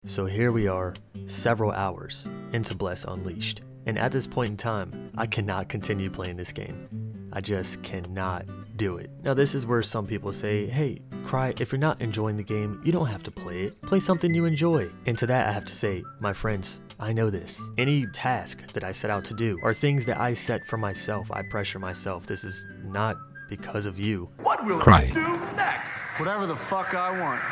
So here we are, several hours into Bless Unleashed, and at this point in time, I cannot continue playing this game. I just cannot do it. Now this is where some people say, hey, Cryy, if you're not enjoying the game, you don't have to play it. Play something you enjoy. And to that I have to say, my friends, I know this. Any task that I set out to do are things that I set for myself. I pressure myself. This is not because of you. What will Cryy. you do next? Whatever the fuck I want.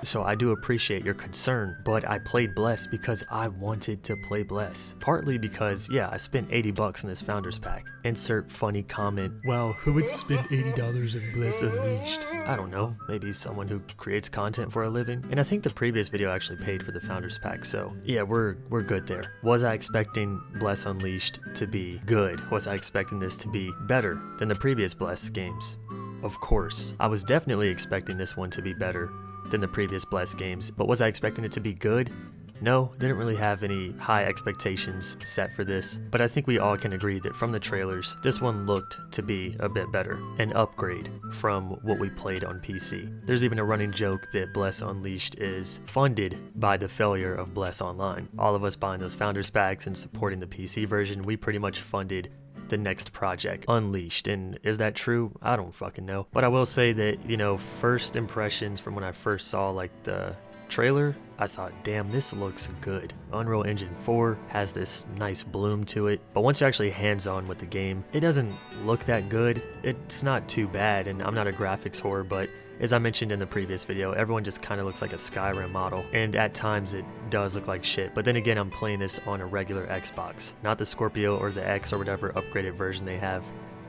So I do appreciate your concern, but I played Bless because I wanted to play Bless. Partly because, yeah, I spent $80 in this Founders Pack. Insert funny comment, wow, who would spend $80 in Bless Unleashed? I don't know, maybe someone who creates content for a living. And I think the previous video actually paid for the Founders Pack, so yeah, we're good there. Was I expecting Bless Unleashed to be good? Was I expecting this to be better than the previous Bless games? Of course. I was definitely expecting this one to be better than the previous Bless games, but was I expecting it to be good? No, didn't really have any high expectations set for this, but I think we all can agree that from the trailers, this one looked to be a bit better, an upgrade from what we played on PC. There's even a running joke that Bless Unleashed is funded by the failure of Bless Online. All of us buying those Founders Packs and supporting the PC version, we pretty much funded the next project, Unleashed. And is that true? I don't fucking know. But I will say that, you know, first impressions from when I first saw like the trailer, I thought, damn, this looks good. Unreal Engine 4 has this nice bloom to it, but once you're actually hands-on with the game, it doesn't look that good. It's not too bad, and I'm not a graphics whore, but as I mentioned in the previous video, everyone just kind of looks like a Skyrim model, and at times it does look like shit. But then again, I'm playing this on a regular Xbox, not the Scorpio or the X or whatever upgraded version they have.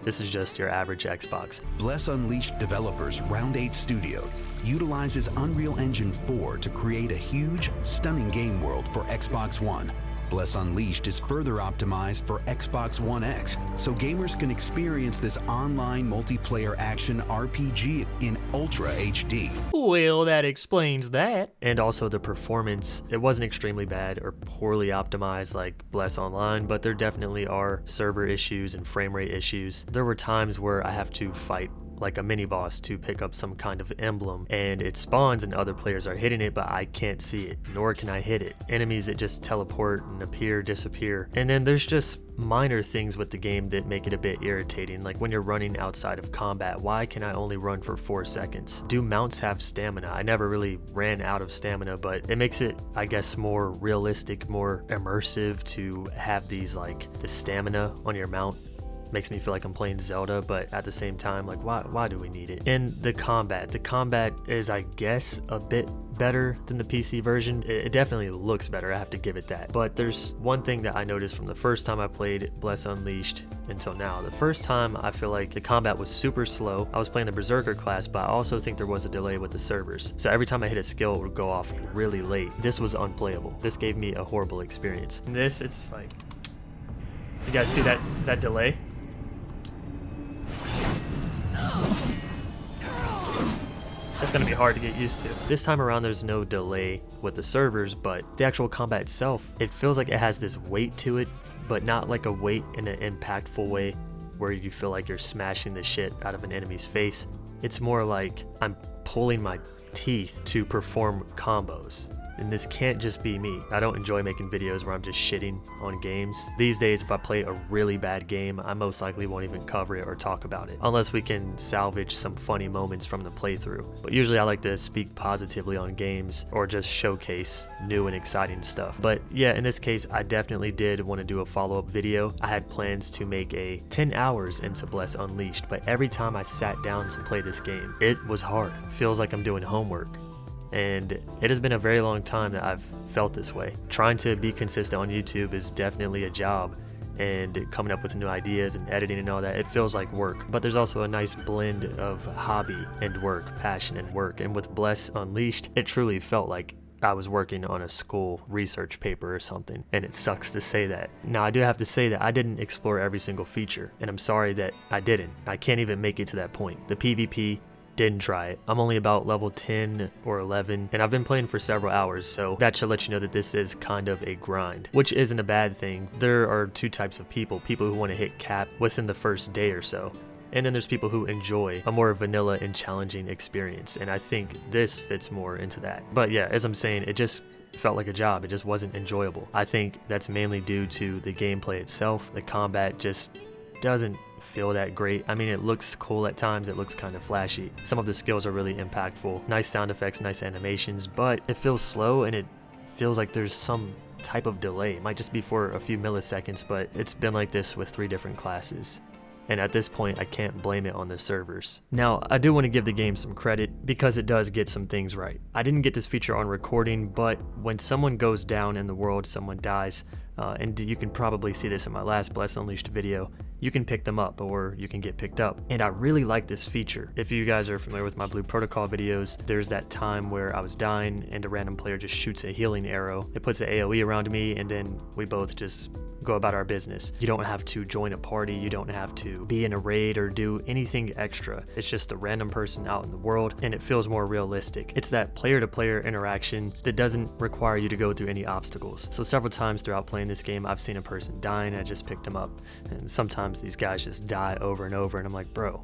This is just your average Xbox. Bless Unleashed developers Round 8 Studio utilizes Unreal Engine 4 to create a huge, stunning game world for Xbox One. Bless Unleashed is further optimized for Xbox One X, so gamers can experience this online multiplayer action RPG in Ultra HD. Well, that explains that. And also the performance, it wasn't extremely bad or poorly optimized like Bless Online, but there definitely are server issues and frame rate issues. There were times where I have to fight like a mini boss to pick up some kind of emblem, and it spawns and other players are hitting it, but I can't see it, nor can I hit it. Enemies that just teleport and appear, disappear. And then there's just minor things with the game that make it a bit irritating, like when you're running outside of combat, why can I only run for 4 seconds? Do mounts have stamina? I never really ran out of stamina, but it makes it, I guess, more realistic, more immersive to have these, like, the stamina on your mount. Makes me feel like I'm playing Zelda, but at the same time, like, why do we need it? And the combat is, I guess, a bit better than the PC version. It definitely looks better, I have to give it that. But there's one thing that I noticed from the first time I played Bless Unleashed until now. The first time, I feel like the combat was super slow. I was playing the Berserker class, but I also think there was a delay with the servers. So every time I hit a skill, it would go off really late. This was unplayable. This gave me a horrible experience. And this, it's like, you guys see that delay? It's gonna be hard to get used to. This time around, there's no delay with the servers, but the actual combat itself, it feels like it has this weight to it, but not like a weight in an impactful way where you feel like you're smashing the shit out of an enemy's face. It's more like I'm pulling my teeth to perform combos. And this can't just be me. I don't enjoy making videos where I'm just shitting on games. These days, if I play a really bad game, I most likely won't even cover it or talk about it, unless we can salvage some funny moments from the playthrough. But usually I like to speak positively on games or just showcase new and exciting stuff. But yeah, in this case, I definitely did want to do a follow-up video. I had plans to make a 10 hours into Bless Unleashed, but every time I sat down to play this game, it was hard. It feels like I'm doing homework. And it has been a very long time that I've felt this way. Trying to be consistent on YouTube is definitely a job, and coming up with new ideas and editing and all that, it feels like work. But there's also a nice blend of hobby and work, passion and work. And with Bless Unleashed, it truly felt like I was working on a school research paper or something, and it sucks to say that. Now, I do have to say that I didn't explore every single feature, and I'm sorry that I didn't. I can't even make it to that point. The PvP, didn't try it. I'm only about level 10 or 11, and I've been playing for several hours, so that should let you know that this is kind of a grind, which isn't a bad thing. There are two types of people who want to hit cap within the first day or so, And then there's people who enjoy a more vanilla and challenging experience, and I think this fits more into that. But yeah, as I'm saying, it just felt like a job. It just wasn't enjoyable. I think that's mainly due to the gameplay itself. The combat just doesn't feel that great. I mean, it looks cool at times, it looks kind of flashy. Some of the skills are really impactful. Nice sound effects, nice animations, but it feels slow and it feels like there's some type of delay. It might just be for a few milliseconds, but it's been like this with 3 different classes. And at this point, I can't blame it on the servers. Now, I do want to give the game some credit because it does get some things right. I didn't get this feature on recording, but when someone goes down in the world, someone dies, and you can probably see this in my last Bless Unleashed video, you can pick them up or you can get picked up. And I really like this feature. If you guys are familiar with my Blue Protocol videos, there's that time where I was dying and a random player just shoots a healing arrow. It puts the AoE around me and then we both just go about our business. You don't have to join a party, you don't have to be in a raid or do anything extra. It's just a random person out in the world and it feels more realistic. It's that player-to-player interaction that doesn't require you to go through any obstacles. So several times throughout playing this game, I've seen a person dying and I just picked them up. And sometimes these guys just die over and over and I'm like, bro,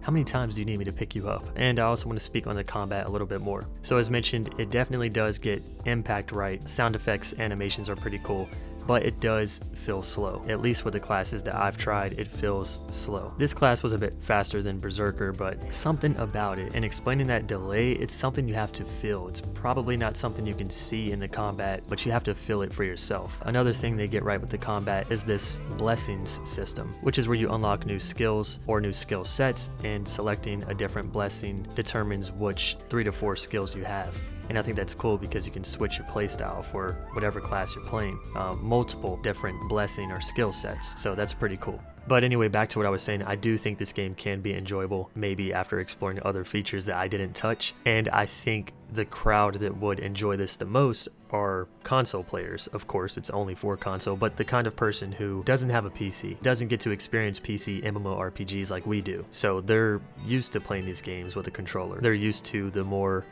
how many times do you need me to pick you up? And I also want to speak on the combat a little bit more. So as mentioned, it definitely does get impact right. Sound effects, animations are pretty cool, but it does feel slow. At least with the classes that I've tried, it feels slow. This class was a bit faster than Berserker, but something about it, and explaining that delay, it's something you have to feel. It's probably not something you can see in the combat, but you have to feel it for yourself. Another thing they get right with the combat is this blessings system, which is where you unlock new skills or new skill sets, and selecting a different blessing determines which 3 to 4 skills you have. And I think that's cool because you can switch your playstyle for whatever class you're playing. Multiple different blessing or skill sets, so that's pretty cool. But anyway, back to what I was saying, I do think this game can be enjoyable, maybe after exploring other features that I didn't touch. And I think the crowd that would enjoy this the most are console players. Of course, it's only for console, but the kind of person who doesn't have a PC, doesn't get to experience PC MMORPGs like we do. So they're used to playing these games with a controller. They're used to the more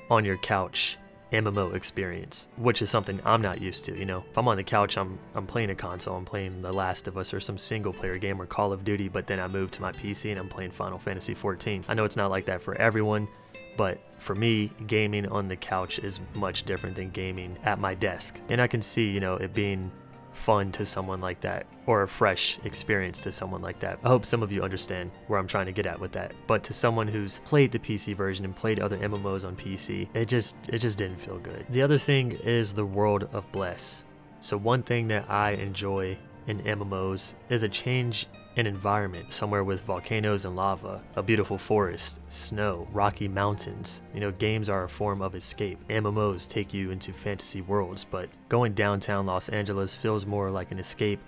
on your couch MMO experience, which is something I'm not used to. You know, if I'm on the couch, I'm playing a console, I'm playing The Last of Us or some single player game or Call of Duty, but then I move to my PC and I'm playing Final Fantasy 14. I know it's not like that for everyone, but for me, gaming on the couch is much different than gaming at my desk. And I can see, you know, it being fun to someone like that, or a fresh experience to someone like that. I hope some of you understand where I'm trying to get at with that. But to someone who's played the PC version and played other MMOs on PC, it just didn't feel good. The other thing is the world of Bless. So one thing that I enjoy in MMOs is a change in environment, somewhere with volcanoes and lava, a beautiful forest, snow, rocky mountains. You know, games are a form of escape. MMOs take you into fantasy worlds, but going downtown Los Angeles feels more like an escape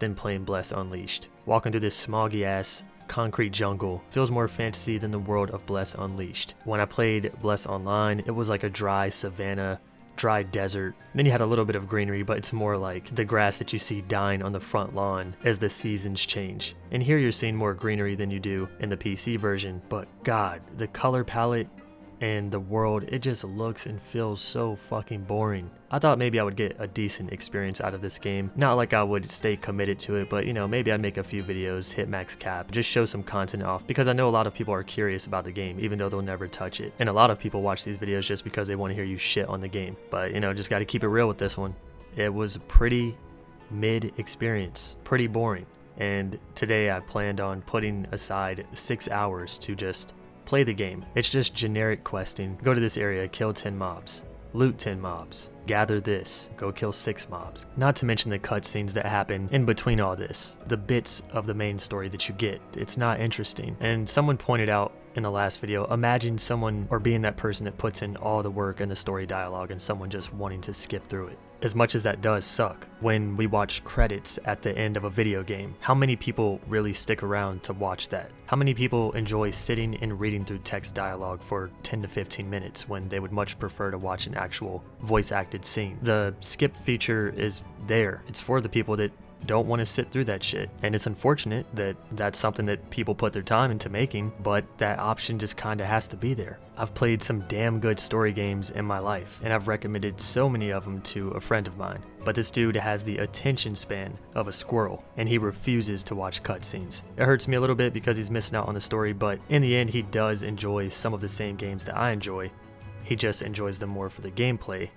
than playing Bless Unleashed. Walking through this smoggy ass concrete jungle feels more fantasy than the world of Bless Unleashed. When I played Bless Online, it was like a dry savanna, dry desert. Then you had a little bit of greenery, but it's more like the grass that you see dying on the front lawn as the seasons change. And here you're seeing more greenery than you do in the PC version, but God, the color palette and the world, it just looks and feels so fucking boring. I thought maybe I would get a decent experience out of this game. Not like I would stay committed to it, but you know, maybe I'd make a few videos, hit max cap, just show some content off, because I know a lot of people are curious about the game, even though they'll never touch it. And a lot of people watch these videos just because they want to hear you shit on the game. But you know, just got to keep it real with this one. It was a pretty mid experience, pretty boring. And today I planned on putting aside 6 hours to just play the game. It's just generic questing. Go to this area, kill 10 mobs, loot 10 mobs, gather this, go kill 6 mobs. Not to mention the cutscenes that happen in between all this, the bits of the main story that you get. It's not interesting. And someone pointed out in the last video, imagine someone or being that person that puts in all the work in the story dialogue and someone just wanting to skip through it. As much as that does suck, when we watch credits at the end of a video game, how many people really stick around to watch that? How many people enjoy sitting and reading through text dialogue for 10 to 15 minutes when they would much prefer to watch an actual voice acted scene? The skip feature is there. It's for the people that don't want to sit through that shit. And it's unfortunate that that's something that people put their time into making, but that option just kinda has to be there. I've played some damn good story games in my life, and I've recommended so many of them to a friend of mine. But this dude has the attention span of a squirrel, and he refuses to watch cutscenes. It hurts me a little bit because he's missing out on the story, but in the end he does enjoy some of the same games that I enjoy. He just enjoys them more for the gameplay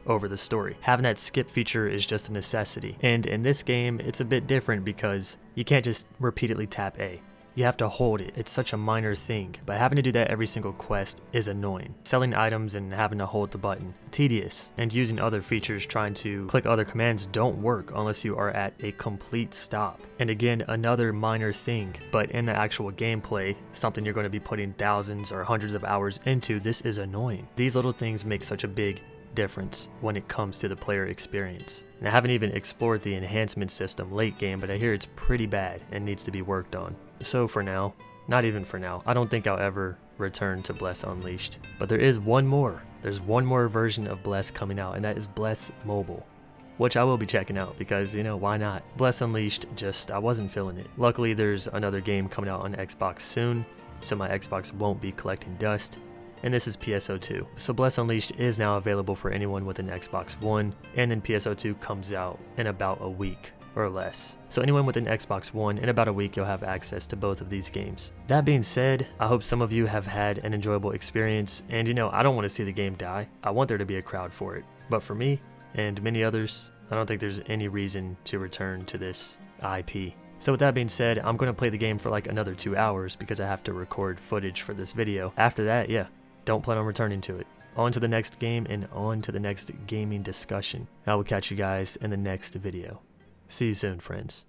over the story. Having that skip feature is just a necessity, and in this game it's a bit different because you can't just repeatedly tap A. You have to hold it. It's such a minor thing, but having to do that every single quest is annoying. Selling items and having to hold the button, tedious, and using other features trying to click other commands don't work unless you are at a complete stop. And again, another minor thing, but in the actual gameplay, something you're going to be putting thousands or hundreds of hours into, this is annoying. These little things make such a big difference when it comes to the player experience. And I haven't even explored the enhancement system late game, but I hear it's pretty bad and needs to be worked on. So for now, not even for now, I don't think I'll ever return to Bless Unleashed. But there is one more. There's one more version of Bless coming out, and that is Bless Mobile, which I will be checking out because, you know, why not? Bless Unleashed, I wasn't feeling it. Luckily, there's another game coming out on Xbox soon, so my Xbox won't be collecting dust. And this is PSO2. So Bless Unleashed is now available for anyone with an Xbox One, and then PSO2 comes out in about a week or less. So anyone with an Xbox One, in about a week you'll have access to both of these games. That being said, I hope some of you have had an enjoyable experience, and you know, I don't want to see the game die. I want there to be a crowd for it. But for me, and many others, I don't think there's any reason to return to this IP. So with that being said, I'm going to play the game for like another 2 hours because I have to record footage for this video. After that, yeah, don't plan on returning to it. On to the next game and on to the next gaming discussion. I will catch you guys in the next video. See you soon, friends.